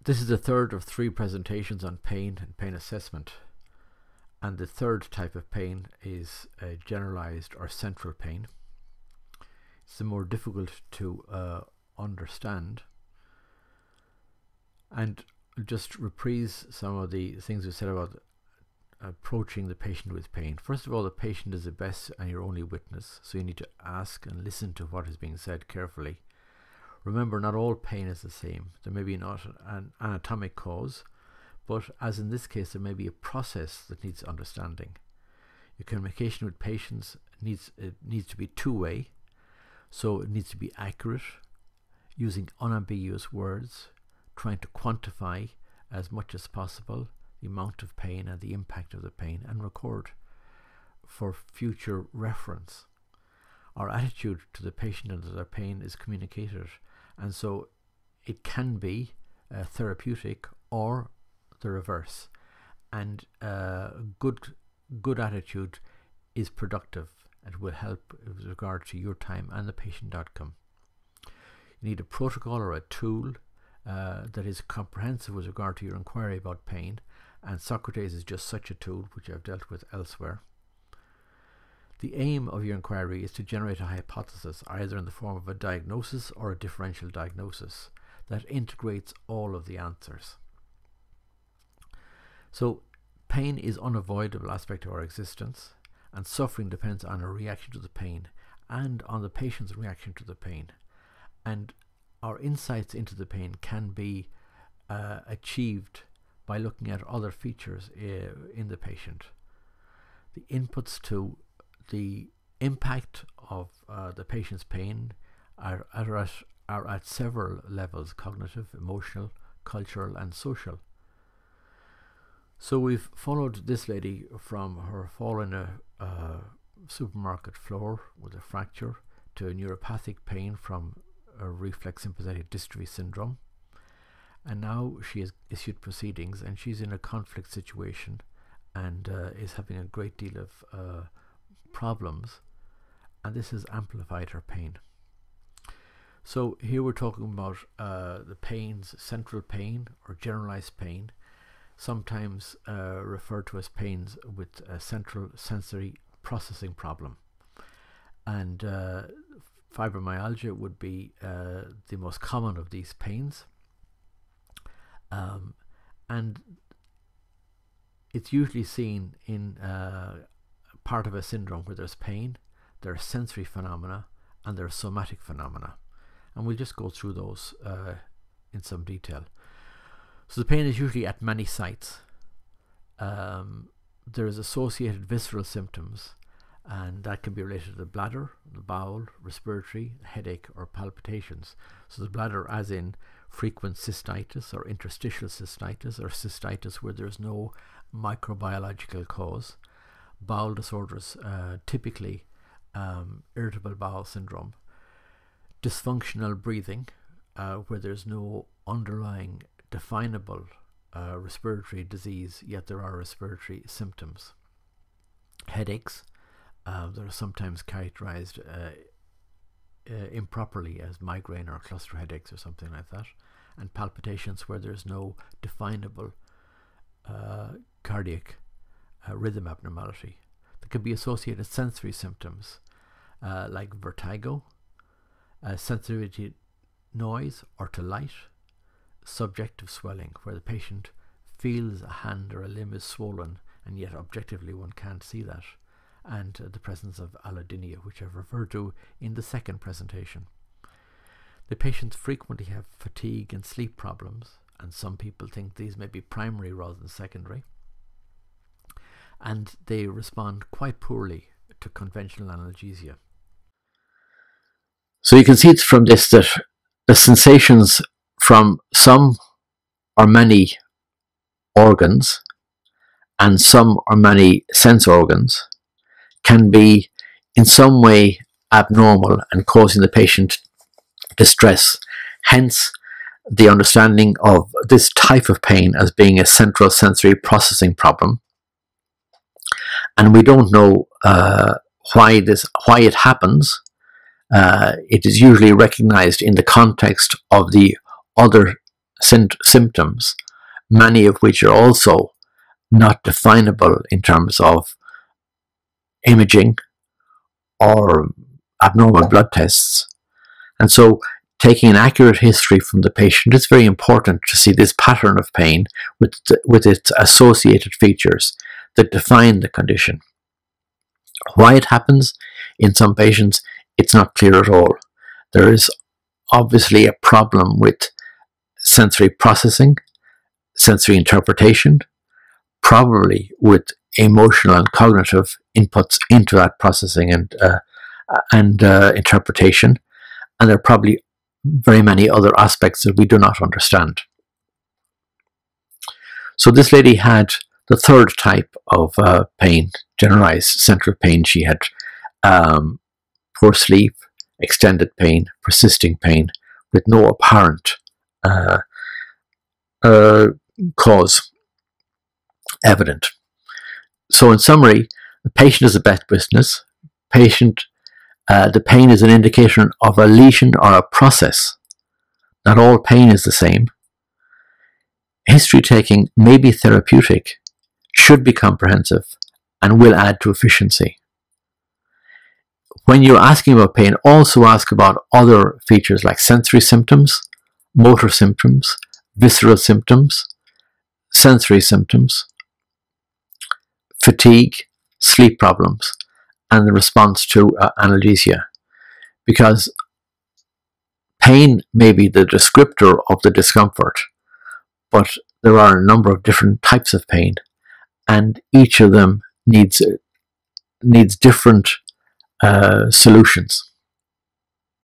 This is the third of 3 presentations on pain and pain assessment. And the third type of pain is generalized or central pain. It's the more difficult to understand. And just reprise some of the things we said about approaching the patient with pain. First of all, the patient is the best and your only witness, so you need to ask and listen to what is being said carefully. Remember, not all pain is the same. There may be not an anatomic cause, but as in this case, there may be a process that needs understanding. Your communication with patients needs to be two-way, so it needs to be accurate, using unambiguous words, trying to quantify as much as possible the amount of pain and the impact of the pain, and record for future reference. Our attitude to the patient and to their pain is communicated, and so it can be therapeutic or the reverse. And good attitude is productive and will help with regard to your time and the patient outcome. You need a protocol or a tool that is comprehensive with regard to your inquiry about pain, and Socrates is just such a tool, which I've dealt with elsewhere. The aim of your inquiry is to generate a hypothesis, either in the form of a diagnosis or a differential diagnosis, that integrates all of the answers. So pain is an unavoidable aspect of our existence, and suffering depends on our reaction to the pain and on the patient's reaction to the pain. And our insights into the pain can be achieved by looking at other features in the patient. The inputs to the impact of the patient's pain are at several levels: cognitive, emotional, cultural, and social. So we've followed this lady from her fall in a supermarket floor with a fracture to neuropathic pain from a reflex sympathetic dystrophy syndrome, and now she has issued proceedings, and she's in a conflict situation and is having a great deal of problems, and this has amplified her pain. So here we're talking about the pains, central pain or generalized pain, sometimes referred to as pains with a central sensory processing problem. And fibromyalgia would be the most common of these pains. And it's usually seen in part of a syndrome where there's pain, there are sensory phenomena, and there are somatic phenomena. And we'll just go through those in some detail. So the pain is usually at many sites. There is associated visceral symptoms, and that can be related to the bladder, the bowel, respiratory, headache, or palpitations. So the bladder as in frequent cystitis or interstitial cystitis, or cystitis where there's no microbiological cause. Bowel disorders, typically irritable bowel syndrome. Dysfunctional breathing, where there's no underlying definable respiratory disease, yet there are respiratory symptoms. Headaches, that are sometimes characterized improperly as migraine or cluster headaches or something like that. And palpitations, where there's no definable cardiac rhythm abnormality. There can be associated sensory symptoms like vertigo, sensitivity to noise or to light, subjective swelling, where the patient feels a hand or a limb is swollen and yet objectively one can't see that, and the presence of allodynia, which I've referred to in the second presentation. The patients frequently have fatigue and sleep problems, and some people think these may be primary rather than secondary, and they respond quite poorly to conventional analgesia. So you can see from this that the sensations from some or many organs and some or many sense organs can be in some way abnormal and causing the patient distress. Hence the understanding of this type of pain as being a central sensory processing problem. And we don't know why it happens. It is usually recognized in the context of the other symptoms, many of which are also not definable in terms of imaging or abnormal blood tests. And so taking an accurate history from the patient is very important to see this pattern of pain with its associated features that define the condition. Why it happens in some patients, it's not clear at all. There is obviously a problem with sensory processing, sensory interpretation, probably with emotional and cognitive inputs into that processing and interpretation, and there are probably very many other aspects that we do not understand. So this lady had the third type of pain, generalized central pain. She had poor sleep, extended pain, persisting pain, with no apparent cause evident. So in summary, the patient is a best witness. The pain is an indication of a lesion or a process. Not all pain is the same. History taking may be therapeutic, should be comprehensive, and will add to efficiency. When you're asking about pain, also ask about other features like sensory symptoms, motor symptoms, visceral symptoms, sensory symptoms, fatigue, sleep problems, and the response to analgesia. Because pain may be the descriptor of the discomfort, but there are a number of different types of pain, and each of them needs different solutions.